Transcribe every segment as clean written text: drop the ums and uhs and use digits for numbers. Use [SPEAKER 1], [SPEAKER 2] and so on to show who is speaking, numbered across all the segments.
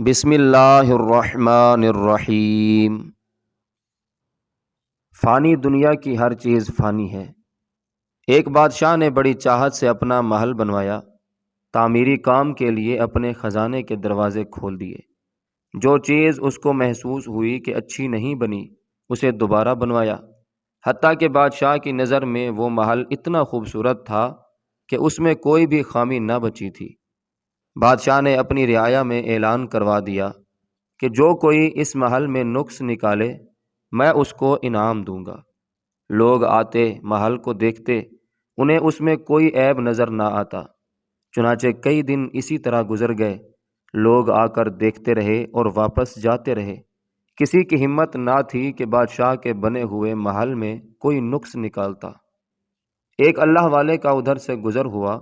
[SPEAKER 1] بسم اللہ الرحمن الرحیم۔ فانی دنیا کی ہر چیز فانی ہے۔ ایک بادشاہ نے بڑی چاہت سے اپنا محل بنوایا، تعمیری کام کے لیے اپنے خزانے کے دروازے کھول دیے۔ جو چیز اس کو محسوس ہوئی کہ اچھی نہیں بنی، اسے دوبارہ بنوایا، حتیٰ کہ بادشاہ کی نظر میں وہ محل اتنا خوبصورت تھا کہ اس میں کوئی بھی خامی نہ بچی تھی۔ بادشاہ نے اپنی رعایا میں اعلان کروا دیا کہ جو کوئی اس محل میں نقص نکالے میں اس کو انعام دوں گا۔ لوگ آتے، محل کو دیکھتے، انہیں اس میں کوئی عیب نظر نہ آتا۔ چنانچہ کئی دن اسی طرح گزر گئے، لوگ آ کر دیکھتے رہے اور واپس جاتے رہے۔ کسی کی ہمت نہ تھی کہ بادشاہ کے بنے ہوئے محل میں کوئی نقص نکالتا۔ ایک اللہ والے کا ادھر سے گزر ہوا،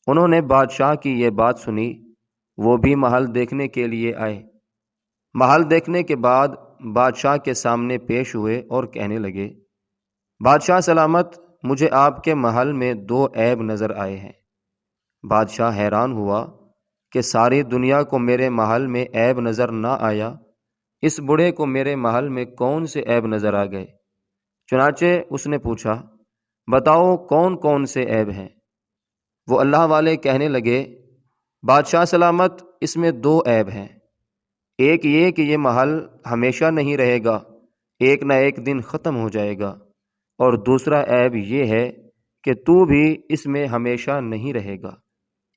[SPEAKER 1] انہوں نے بادشاہ کی یہ بات سنی، وہ بھی محل دیکھنے کے لیے آئے۔ محل دیکھنے کے بعد بادشاہ کے سامنے پیش ہوئے اور کہنے لگے، بادشاہ سلامت، مجھے آپ کے محل میں 2 عیب نظر آئے ہیں۔ بادشاہ حیران ہوا کہ ساری دنیا کو میرے محل میں عیب نظر نہ آیا، اس بوڑھے کو میرے محل میں کون سے عیب نظر آ گئے؟ چنانچہ اس نے پوچھا، بتاؤ کون کون سے عیب ہیں؟ وہ اللہ والے کہنے لگے، بادشاہ سلامت، اس میں 2 عیب ہیں۔ ایک یہ کہ یہ محل ہمیشہ نہیں رہے گا، ایک نہ ایک دن ختم ہو جائے گا، اور دوسرا عیب یہ ہے کہ تو بھی اس میں ہمیشہ نہیں رہے گا،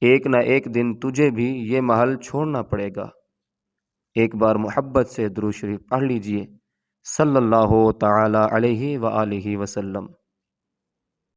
[SPEAKER 1] ایک نہ ایک دن تجھے بھی یہ محل چھوڑنا پڑے گا۔ ایک بار محبت سے درود شریف پڑھ لیجئے، صلی اللہ تعالی علیہ وآلہ وسلم۔